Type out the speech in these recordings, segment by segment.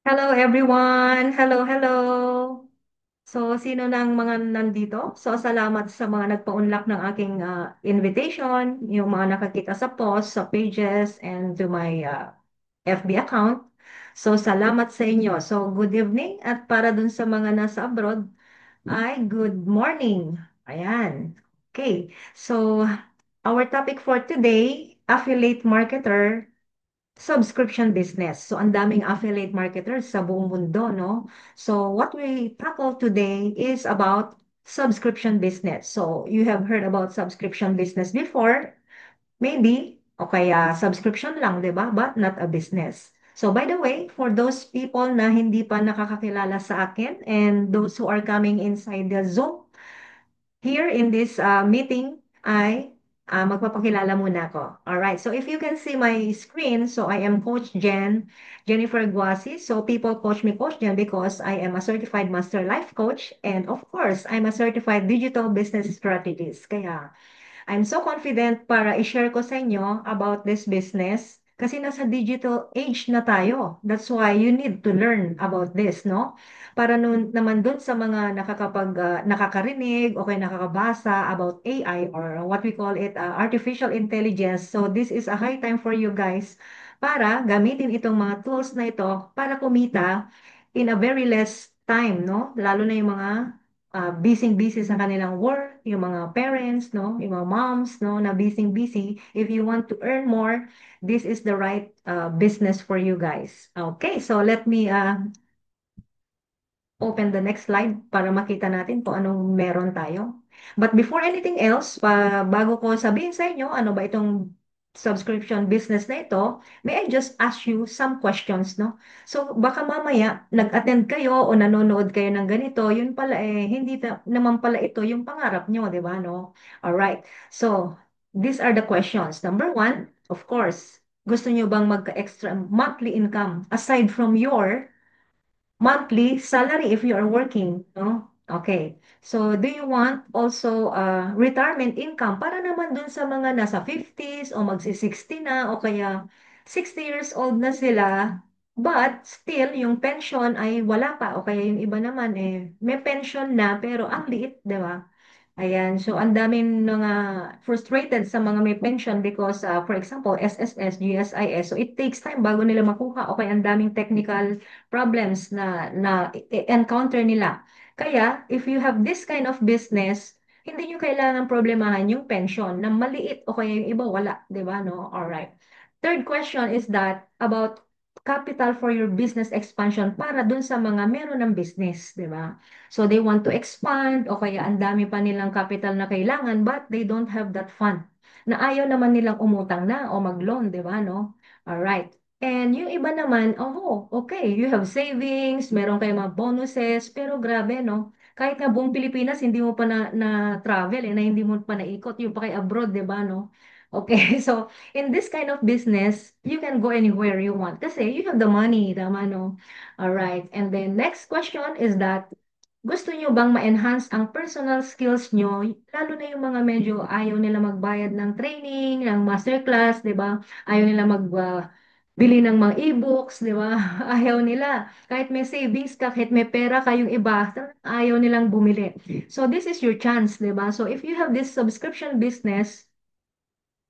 Hello everyone! Hello, hello! So, sino ng mga nandito? So, salamat sa mga nagpa-unlock ng aking invitation, yung mga nakakita sa post, sa pages, and to my FB account. So, salamat sa inyo. So, good evening at para dun sa mga nasa abroad, ay good morning. Ayan. Okay. So, our topic for today, affiliate marketer subscription business. So, ang daming affiliate marketers sa buong mundo, no? So, what we tackle today is about subscription business. So, you have heard about subscription business before, maybe, o kaya subscription lang, di ba? But not a business. So, by the way, for those people na hindi pa nakakakilala sa akin and those who are coming inside the Zoom, here in this meeting ay magpapakilala muna ako. Alright, so if you can see my screen, so I am Coach Jennifer Guasi. So people coach me Coach Jen because I am a certified master life coach and of course, I'm a certified digital business strategist. Kaya I'm so confident para i-share ko sa inyo about this business kasi nasa digital age na tayo. That's why you need to learn about this, no? Para nun, naman dun sa mga nakakarinig o kaya nakakabasa about AI or what we call it artificial intelligence. So this is a high time for you guys para gamitin itong mga tools na ito para kumita in a very less time, no? Lalo na yung mga busy-busy sa kanilang work, yung mga parents, no, yung mga moms, no, na busy-busy. If you want to earn more, this is the right business for you guys. Okay, so let me open the next slide para makita natin kung anong meron tayo. But before anything else, bago ko sabihin sa inyo ano ba itong subscription business na ito, may I just ask you some questions, no? So baka mamaya nag-attend kayo o nanonood kayo ng ganito, yun pala hindi naman pala ito yung pangarap nyo, di ba, no? Alright, so these are the questions. Number one, of course, gusto nyo bang magka-extra monthly income aside from your monthly salary if you are working, no? Okay. So, do you want also retirement income para naman dun sa mga nasa 50s o magsi-60 na o kaya 60 years old na sila, but still yung pension ay wala pa o kaya yung iba naman may pension na pero ang liit, di ba? Ayan, so ang daming mga frustrated sa mga may pension because, for example, SSS, GSIS, so it takes time bago nila makuha o kaya ang daming technical problems na encounter nila. Kaya, if you have this kind of business, hindi nyo kailangan problemahan yung pension na maliit o kaya yung iba wala, di ba, no? Alright. Third question is that about capital for your business expansion para dun sa mga meron ng business, di ba? So they want to expand o kaya ang dami pa nilang capital na kailangan but they don't have that fund na ayaw naman nilang umutang na o mag-loan, di ba, no? Alright. And yung iba naman, oh, okay, you have savings, meron kayong mga bonuses, pero grabe, no? Kahit nga buong Pilipinas, hindi mo pa na travel, na hindi mo pa naikot, yung pa kay abroad, di ba, no? Okay, so in this kind of business, you can go anywhere you want kasi you have the money, tama, no? Alright, and then next question is that gusto nyo bang ma-enhance ang personal skills nyo, lalo na yung mga medyo ayaw nila magbayad ng training, ng masterclass, di ba? Ayaw nila bili ng mga e-books, di ba? Ayaw nila. Kahit may savings ka, kahit may pera kayong iba, ayaw nilang bumili. So this is your chance, di ba? So if you have this subscription business,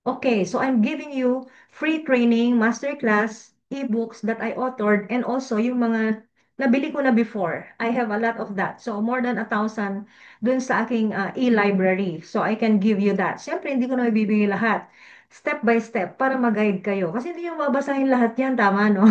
okay, so I'm giving you free training, masterclass, ebooks that I authored, and also yung mga nabili ko na before. I have a lot of that. So more than 1,000 dun sa aking e-library. So I can give you that. Siyempre, hindi ko na ibibigay lahat. Step by step para mag-guide kayo. Kasi hindi nyo babasahin lahat yan, tama, no?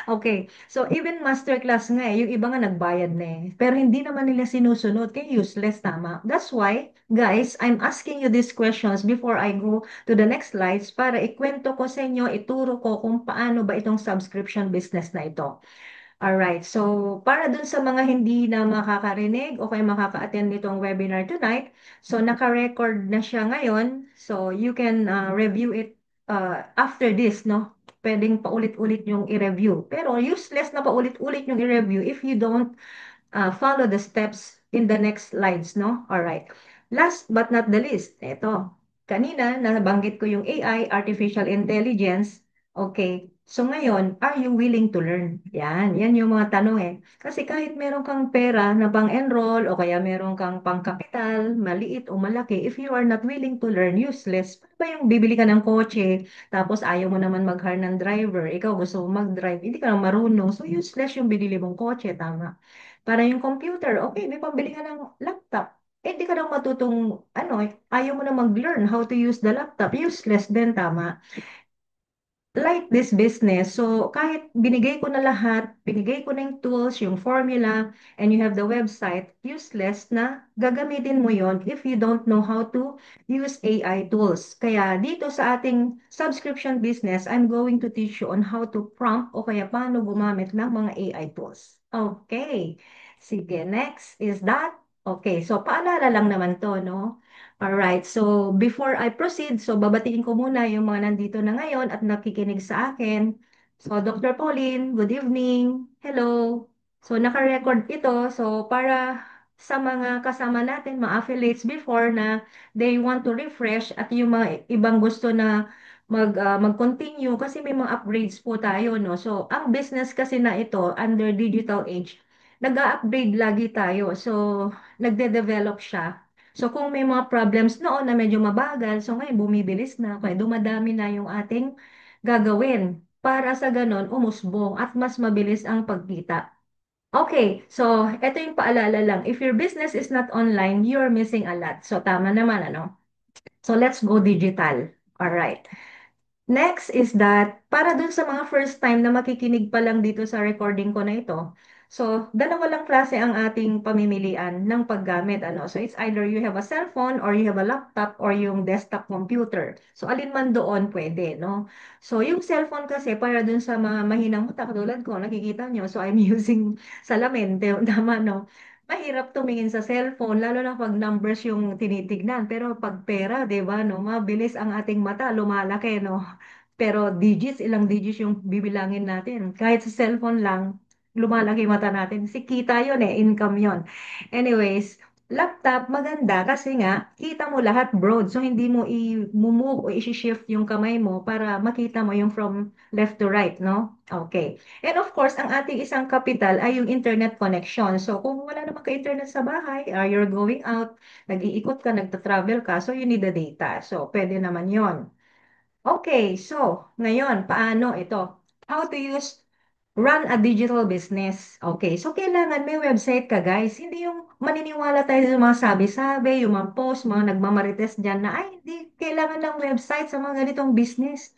Okay. So even masterclass nga yung iba nga nagbayad na Pero hindi naman nila sinusunod. Kaya useless, tama. That's why, guys, I'm asking you these questions before I go to the next slides para ikwento ko sa inyo, ituro ko kung paano ba itong subscription business na ito. Alright, so para dun sa mga hindi na makakarinig o kaya makaka-attend nitong webinar tonight, so naka-record na siya ngayon, so you can review it after this, no? Pwedeng paulit-ulit yung i-review. Pero useless na paulit-ulit yung i-review if you don't follow the steps in the next slides, no? Alright. Last but not the least, ito. Kanina, nabanggit ko yung AI, Artificial Intelligence. Okay. So ngayon, are you willing to learn? Yan yung mga tanong eh. Kasi kahit meron kang pera na pang-enroll o kaya meron kang pang-kapital, maliit o malaki, if you are not willing to learn, useless. Paano ba yung bibili ka ng kotse, tapos ayaw mo naman mag-hire ng driver, ikaw gusto mo mag-drive, hindi ka lang marunong, so useless yung binili mong kotse, tama. Para yung computer, okay, may pambili ka ng laptop. Eh, di ka daw matutong, ano, ayaw mo na mag-learn how to use the laptop, useless din, tama like this business. So, kahit binigay ko na lahat, binigay ko na yung tools, yung formula, and you have the website, useless na gagamitin mo yon if you don't know how to use AI tools. Kaya dito sa ating subscription business, I'm going to teach you on how to prompt o kaya paano gumamit ng mga AI tools. Okay. Sige, next is that. Okay, so paalala lang naman to, no? Alright, so before I proceed, so babatiin ko muna yung mga nandito na ngayon at nakikinig sa akin. So Dr. Pauline, good evening. Hello. So naka-record ito, so para sa mga kasama natin, mga affiliates before na they want to refresh at yung mga ibang gusto na mag-continue kasi may mga upgrades po tayo, no? So ang business kasi na ito under digital age, nag-upgrade lagi tayo. So nagde-develop siya. So kung may mga problems noon na medyo mabagal, so ngayon bumibilis na, kaya dumadami na yung ating gagawin para sa ganon umusbong at mas mabilis ang pagkita. Okay, so ito yung paalala lang. If your business is not online, you're missing a lot. So tama naman, ano? So let's go digital. All right. Next is that, para dun sa mga first time na makikinig pa lang dito sa recording ko na ito, so, dalawa lang klase ang ating pamimilian ng paggamit. Ano? So, it's either you have a cellphone or you have a laptop or yung desktop computer. So, alin man doon pwede, no? So, yung cellphone kasi, para dun sa mga mahinang utak tulad ko, nakikita nyo, so I'm using salamin, tama, no? Mahirap tumingin sa cellphone, lalo na pag numbers yung tinitignan. Pero pag pera, di ba, no? Mabilis ang ating mata, lumalaki, no? Pero digits, ilang digits yung bibilangin natin. Kahit sa cellphone lang, lumalaki mata natin. Si kita yun eh, income yun. Anyways, laptop maganda kasi nga, kita mo lahat broad. So, hindi mo i-move o i-shift yung kamay mo para makita mo yung from left to right, no? Okay. And of course, ang ating isang kapital ay yung internet connection. So, kung wala naman ka-internet sa bahay, you're going out, nag-iikot ka, nagta-travel ka, so you need the data. So, pwede naman yon. Okay, so ngayon, paano ito? How to use run a digital business. Okay, so kailangan may website ka guys. Hindi yung maniniwala tayo sa mga sabi-sabi, yung mga post, mga nagmamarites dyan na, ay, hindi, kailangan ng website sa mga ganitong business.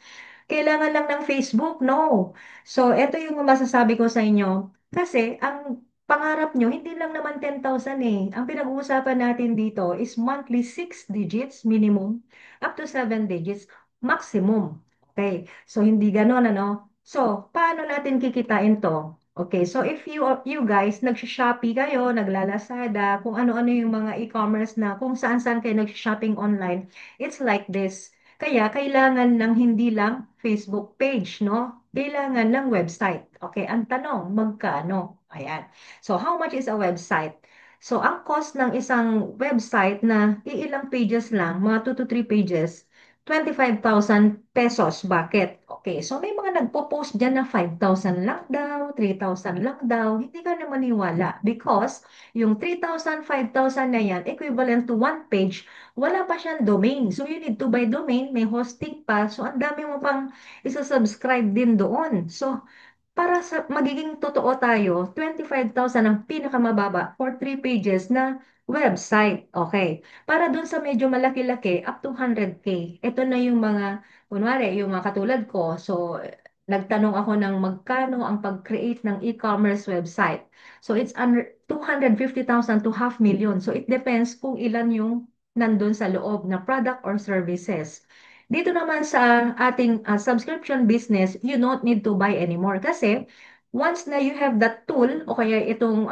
Kailangan lang ng Facebook? No. So, ito yung masasabi ko sa inyo. Kasi, ang pangarap nyo, hindi lang naman 10,000 eh. Ang pinag-uusapan natin dito is monthly 6 digits minimum, up to 7 digits maximum. Okay, so hindi ganon ano. So, paano natin kikitain to? Okay, so if you guys nag-Shopee kayo, naglalazada, kung ano-ano yung mga e-commerce na kung saan-saan kayo nag-shopping online, it's like this. Kaya kailangan ng hindi lang Facebook page, no? Kailangan ng website. Okay, ang tanong, magkano? Ayan. So, how much is a website? So, ang cost ng isang website na iilang pages lang, mga 2 to 3 pages, 25,000 pesos. Bakit? Okay, so may mga nagpo-post dyan na 5,000 lang daw, 3,000 lang daw. Hindi ka na maniwala because yung 3,000, 5,000 na yan, equivalent to one page, wala pa siyang domain. So you need to buy domain, may hosting pa. So ang dami mo pang isa-subscribe din doon. So para sa magiging totoo tayo, 25,000 ang pinakamababa for 3 pages na website. Okay. Para dun sa medyo malaki-laki, up to 100K. Ito na yung mga, kunwari, yung mga katulad ko. So, nagtanong ako ng magkano ang pag-create ng e-commerce website. So, it's under 250,000 to half million. So, it depends kung ilan yung nandun sa loob na product or services. Dito naman sa ating subscription business, you don't need to buy anymore kasi once na you have that tool o kaya itong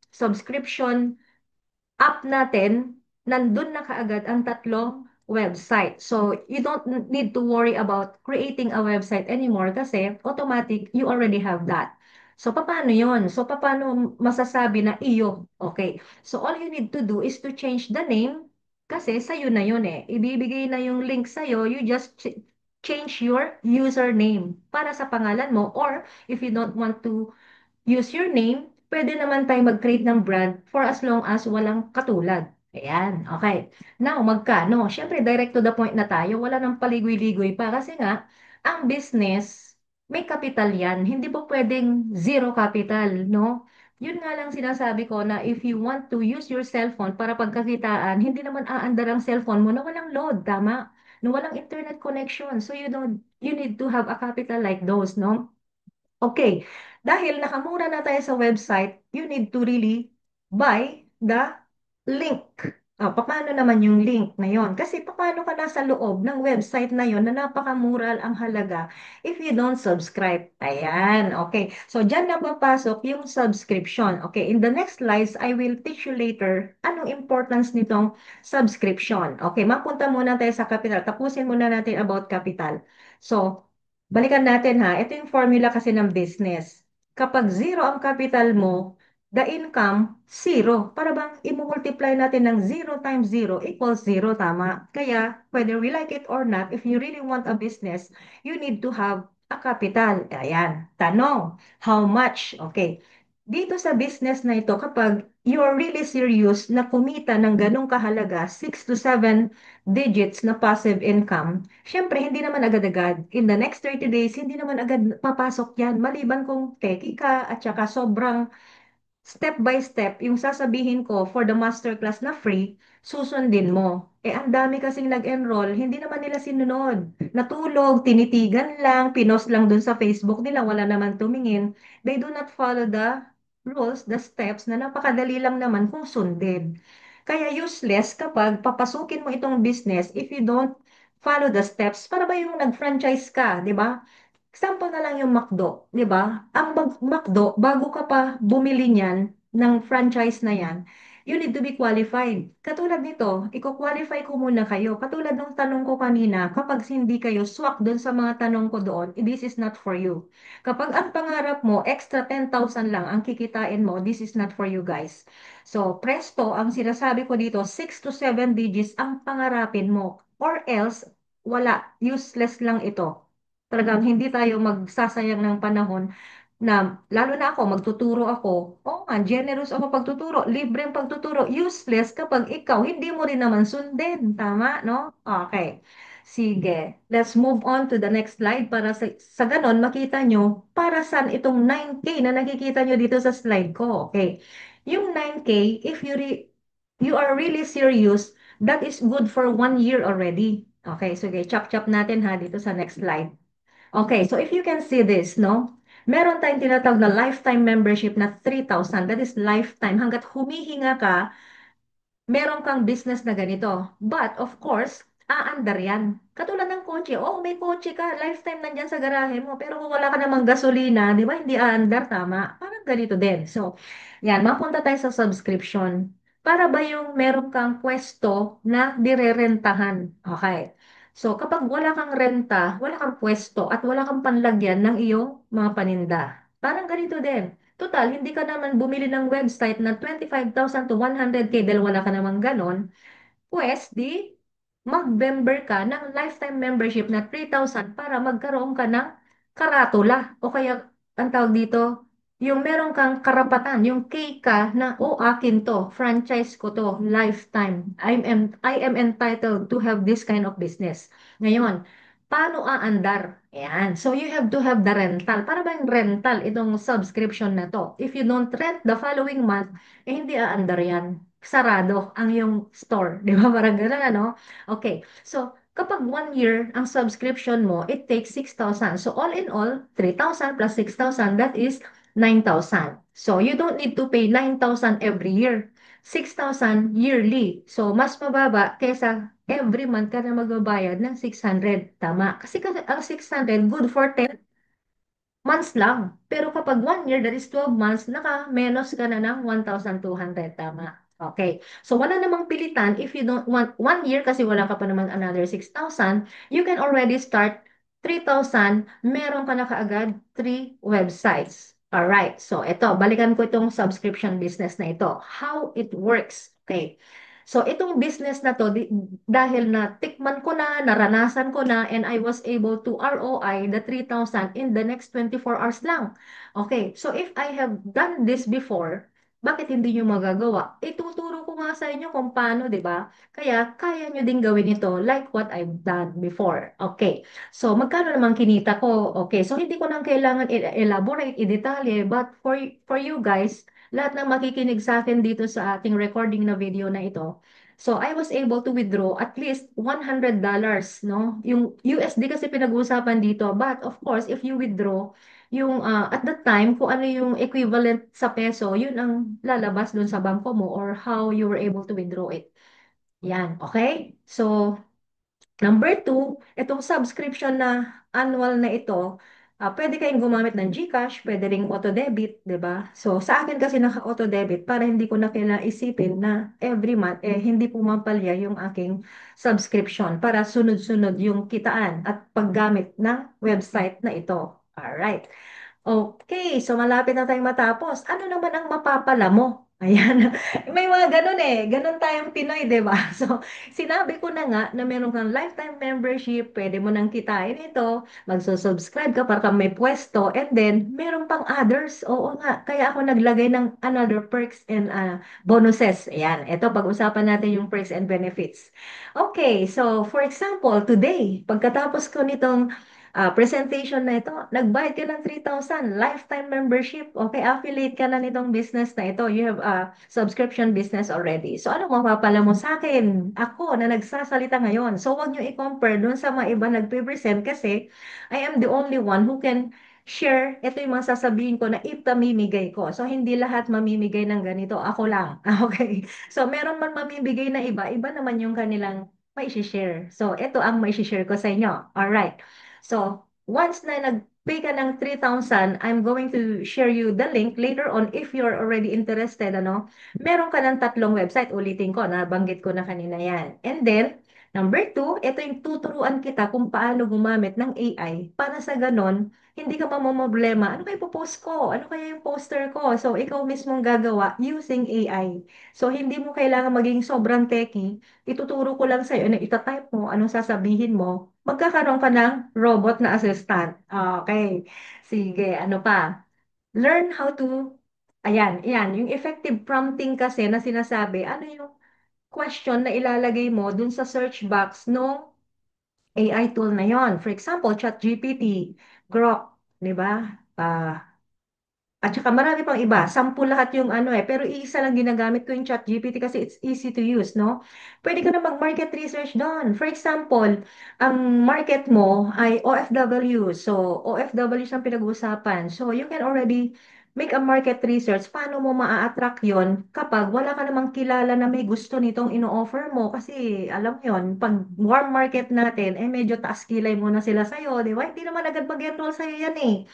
subscription app natin, nandun na kaagad ang tatlong website. So, you don't need to worry about creating a website anymore kasi automatic, you already have that. So, paano yon? So, paano masasabi na iyo? Okay. So, all you need to do is to change the name kasi sa'yo na yun eh. Ibibigay na yung link sa'yo, you just change your username para sa pangalan mo, or if you don't want to use your name, pwede naman tayo mag-create ng brand for as long as walang katulad. Ayan, okay. Now, magkano? Siyempre, direct to the point na tayo. Wala nang paligoy-ligoy pa kasi nga, ang business, may capital yan. Hindi po pwedeng zero capital, no? Yun nga lang sinasabi ko na if you want to use your cellphone para pagkakitaan, hindi naman aandar ang cellphone mo na walang load, tama? Na walang internet connection. So you need to have a capital like those, no? Okay, dahil nakamura na tayo sa website, you need to really buy the link. Paano naman yung link na yon? Kasi paano ka nasa loob ng website na yon na napakamura ang halaga if you don't subscribe? Ayan, okay. So, dyan na papasok yung subscription. Okay, in the next slides, I will teach you later anong importance nitong subscription. Okay, mapunta muna tayo sa capital. Tapusin muna natin about capital. So, balikan natin ha, ito yung formula kasi ng business. Kapag zero ang capital mo, the income, zero. Para bang i-multiply natin ng zero times zero equals zero, tama? Kaya, whether we like it or not, if you really want a business, you need to have a capital. Ayan. Tanong, how much? Okay. Dito sa business na ito, kapag you're really serious na kumita ng ganong kahalaga, 6 to 7 digits na passive income, syempre, hindi naman agad-agad. In the next 30 days, hindi naman agad papasok yan. Maliban kung teki ka at saka sobrang step by step, yung sasabihin ko for the masterclass na free, susundin mo. Ang dami kasing nag-enroll, hindi naman nila sinunod. Natulog, tinitigan lang, pinost lang dun sa Facebook nila, wala naman tumingin. They do not follow the rules, the steps na napakadali lang naman kung sundin. Kaya useless kapag papasukin mo itong business if you don't follow the steps. Para ba yung nag-franchise ka, di ba? Example na lang yung McDo, 'di ba? Ang McDo, bago ka pa bumili niyan ng franchise na yan, you need to be qualified. Katulad nito, iko-qualify ko muna kayo. Katulad ng tanong ko kanina, kapag hindi kayo swak doon sa mga tanong ko doon, this is not for you. Kapag ang pangarap mo, extra 10,000 lang ang kikitain mo, this is not for you guys. So, presto, ang sinasabi ko dito, 6 to 7 digits ang pangarapin mo. Or else, wala, useless lang ito. Talagang hindi tayo magsasayang ng panahon na lalo na ako, magtuturo ako. Oo nga, generous ako pagtuturo, libreng pagtuturo, useless kapag ikaw hindi mo rin naman sundin. Tama, no? Okay. Sige, let's move on to the next slide para sa ganon makita nyo para saan itong 9K na nakikita nyo dito sa slide ko. Okay. Yung 9K, if you are really serious, that is good for 1 year already. Okay, sige, chop-chop natin ha dito sa next slide. Okay, so if you can see this, no? Meron tayong tinatawag na lifetime membership na 3,000. That is lifetime. Hanggat humihinga ka, meron kang business na ganito. But of course, aandar yan. Katulad ng kotse. Oh, may kotse ka. Lifetime nandyan sa garahe mo. Pero kung wala ka namang gasolina, di ba? Hindi aandar, tama? Parang ganito din. So, yan. Mapunta tayo sa subscription. Para ba yung meron kang pwesto na direrentahan? Okay. So, kapag wala kang renta, wala kang pwesto, at wala kang panlagyan ng iyong mga paninda. Parang ganito din. Total, hindi ka naman bumili ng website na 25,000 to 100K dahil wala ka namang ganon. Pues, di mag-member ka ng lifetime membership na 3,000 para magkaroon ka ng karatula. O kaya, ang tawag dito, yung meron kang karapatan, yung K ka na, oh, akin to, franchise ko to, lifetime. I am entitled to have this kind of business. Ngayon, paano aandar? Ayan. So, you have to have the rental. Para ba yung rental, itong subscription na to? If you don't rent the following month, hindi aandar yan. Sarado ang yung store. Di ba? Parang gano'n, ano? Okay. So, kapag 1 year ang subscription mo, it takes 6,000. So, all in all, 3,000 plus 6,000, that is 9,000. So, you don't need to pay 9,000 every year. 6,000 yearly. So, mas mababa kaysa every month ka na magbabayad ng 600. Tama. Kasi ang 600, good for 10 months lang. Pero kapag 1 year, that is 12 months, naka-menos ka na ng 1,200. Tama. Okay. So, wala namang pilitan. If you don't want 1 year, kasi wala ka pa naman another 6,000, you can already start 3,000. Meron ka na kaagad 3 websites. Alright. So, ito, balikan ko itong subscription business na ito. How it works. Okay. So itong business na to, dahil na tikman ko na, naranasan ko na, and I was able to ROI the 3,000 in the next 24 hours lang. Okay, so if I have done this before, bakit hindi nyo magagawa? Ituturo ko nga sa inyo kung paano, di ba? Kaya kaya nyo din gawin ito like what I've done before. Okay, so magkano naman kinita ko? Okay, so hindi ko nang kailangan elaborate, i-detalye, but for you guys, lahat ng makikinig sa akin dito sa ating recording na video na ito. So I was able to withdraw at least $100, no? Yung USD kasi pinag-uusapan dito. But of course, if you withdraw, yung at that time, kung ano yung equivalent sa peso, yun ang lalabas dun sa bangko mo or how you were able to withdraw it. Yan, okay? So, number two, itong subscription na annual na ito, pwede kayong gumamit ng GCash, pwede ring auto-debit, di ba? So, sa akin kasi naka-auto-debit para hindi ko na kailangan isipin na every month, hindi pumapalya yung aking subscription para sunod-sunod yung kitaan at paggamit ng website na ito. Alright. Okay, so malapit na tayong matapos. Ano naman ang mapapala mo? Ayan. May mga ganun eh. Ganun tayong Pinoy, di ba? So, sinabi ko na nga na meron kang lifetime membership, pwede mo nang kitain ito, magsusubscribe ka para kang may pwesto, and then, meron pang others. Oo nga, kaya ako naglagay ng another perks and bonuses. Ayan, ito, pag-usapan natin yung perks and benefits. Okay, so for example, today, pagkatapos ko nitong presentation na ito, nagbayad ka ng 3,000 lifetime membership. Okay, affiliate ka na nitong business na ito. You have a subscription business already. So, ano mapapala mo sa akin? Ako na nagsasalita ngayon. So, wag nyo i-compare dun sa mga iba nagpe-present kasi I am the only one who can share. Ito yung mga sasabihin ko na ipamimigay ko. So, hindi lahat mamimigay ng ganito. Ako lang. Okay. So, meron man mamimigay na iba, iba naman yung kanilang mai-share. So, ito ang mai-share ko sa inyo. Alright. So, once na nag-pay ka ng 3,000, I'm going to share you the link later on if you're already interested, ano. Meron ka ng tatlong website, ulitin ko, nabanggit ko na kanina yan. And then, number two, ito yung tuturuan kita kung paano gumamit ng AI para sa ganon, hindi ka mamomroblema. Ano kaya ipopost ko? Ano kaya yung poster ko? So, ikaw mismong gagawa using AI. So, hindi mo kailangan maging sobrang techy. Ituturo ko lang sa'yo, ano itatype mo, anong sasabihin mo, magkakaroon ka ng robot na assistant. Okay. Sige, ano pa? Learn how to, ayan, yung effective prompting kasi na sinasabi, ano yung question na ilalagay mo dun sa search box ng AI tool na yon. For example, ChatGPT, Grok, di ba? At saka marami pang iba, sampu lahat yung ano pero iisa lang ginagamit ko yung ChatGPT kasi it's easy to use, no? Pwede ka na mag-market research doon. For example, ang market mo ay OFW. So, OFW ang pinag-uusapan. So, you can already make a market research. Paano mo maa-attract yon kapag wala ka namang kilala na may gusto nitong ino-offer mo? Kasi, alam yon pag warm market natin, medyo taas kilay muna sila sa'yo, di ba? Hindi naman agad mag-enroll sa'yo yan eh.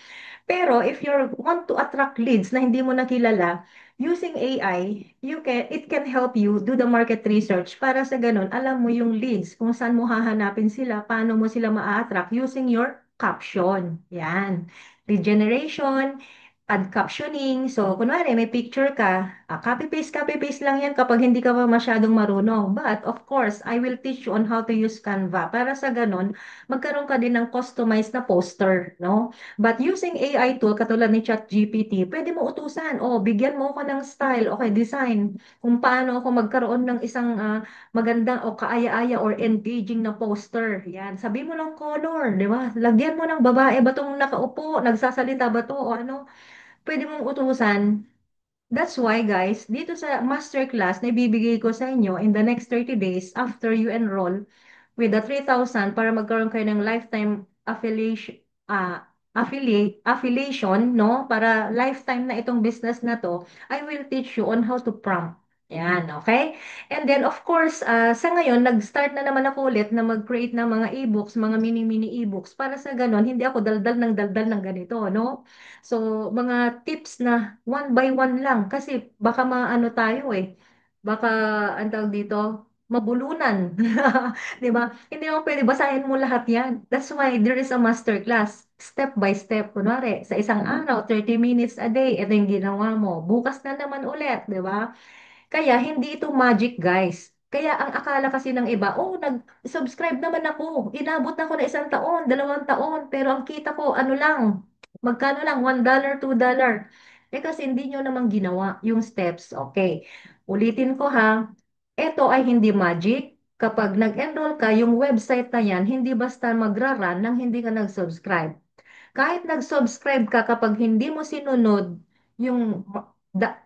Pero if you want to attract leads na hindi mo nakilala, using AI, it can help you do the market research para sa ganun, alam mo yung leads, kung saan mo hahanapin sila, paano mo sila ma-attract using your caption. Yan. Lead generation, add captioning. So, kunwari, may picture ka, copy paste lang yan kapag hindi ka pa masyadong marunong. But, of course, I will teach you on how to use Canva para sa ganun, magkaroon ka din ng customized na poster, no? But using AI tool, katulad ni ChatGPT, pwede mo utusan, bigyan mo ako ng style, okay, design, kung paano ako magkaroon ng isang maganda o kaaya-aya or engaging na poster. Yan, sabi mo ng color, di ba? Lagyan mo ng babae ba itong nakaupo, nagsasalita ba to o ano, pwede mong utusan. That's why guys, dito sa masterclass na ibibigay ko sa inyo in the next 30 days after you enroll, with the 3,000 para magkaroon kayo ng lifetime affiliation, no? Para lifetime na itong business na to, I will teach you on how to prompt. Yan, okay? And then, of course, sa ngayon, nag-start na naman ako ulit na mag-create ng mga e-books, mga mini-mini e-books, para sa ganon, hindi ako daldal ng ganito, no? So, mga tips na one by one lang, kasi baka maano tayo baka, ang tawag dito, mabulunan. 'Di ba? Hindi mo pwede basahin mo lahat yan. That's why there is a master class. Step by step. Kunwari, sa isang araw, 30 minutes a day, ito yung ginawa mo. Bukas na naman ulit, 'di ba? Kaya hindi ito magic, guys. Kaya ang akala kasi ng iba, oh, nag-subscribe naman ako. Inabot na ako na 1 taon, 2 taon. Pero ang kita ko, ano lang, magkano lang, $1, $2. Eh kasi hindi nyo naman ginawa yung steps. Okay. Ulitin ko ha, ito ay hindi magic. Kapag nag-enroll ka, yung website na yan, hindi basta magra-run nang hindi ka nag-subscribe. Kahit nag-subscribe ka, kapag hindi mo sinunod yung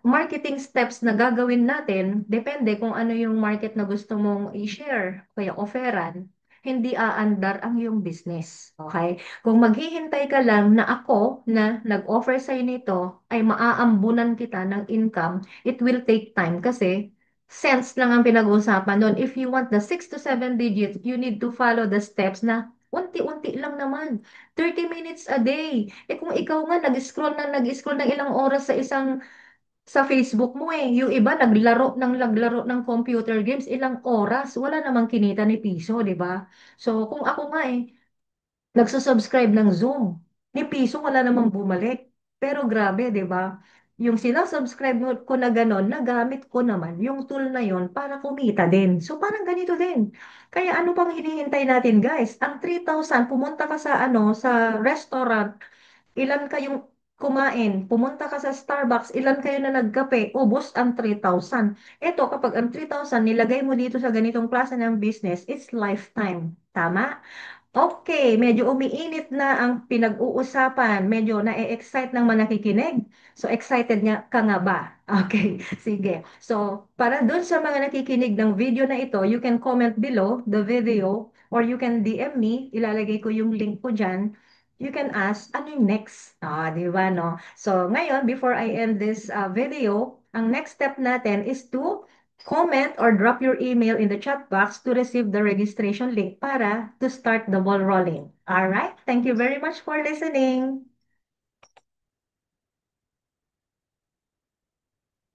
marketing steps na gagawin natin, depende kung ano yung market na gusto mong i-share, kaya offeran, hindi aandar ang iyong business. Okay? Kung maghihintay ka lang na ako na nag-offer sa'yo nito ay maaambunan kita ng income, it will take time kasi cents lang ang pinag-uusapan doon. If you want the 6 to 7 digits, you need to follow the steps na unti-unti lang naman. 30 minutes a day. Eh kung ikaw nga nag-scroll ng ilang oras sa Facebook mo eh. Yung iba naglaro ng computer games ilang oras, wala namang kinita ni piso, 'di ba? So kung ako nga eh nagsusubscribe ng Zoom, ni piso wala namang bumalik. Pero grabe, 'di ba? Yung sinasubscribe ko na gano'n, nagamit ko naman yung tool na yon para kumita din. So parang ganito din. Kaya ano pang hinihintay natin, guys? Ang 3,000, pumunta ka sa sa restaurant, ilan kayong kumain, pumunta ka sa Starbucks, ilan kayo na nagkape, ubos ang 3,000. Ito, kapag ang 3,000 nilagay mo dito sa ganitong klase ng business, it's lifetime. Tama? Okay, medyo umiinit na ang pinag-uusapan. Medyo na-excite ng mga nakikinig. So, excited nga ka nga ba? Okay, sige. So, para dun sa mga nakikinig ng video na ito, you can comment below the video or you can DM me. Ilalagay ko yung link ko dyan. You can ask, ano yung next? Di ba, no? So, ngayon, before I end this video, ang next step natin is to comment or drop your email in the chat box to receive the registration link para to start the ball rolling. All right. Thank you very much for listening.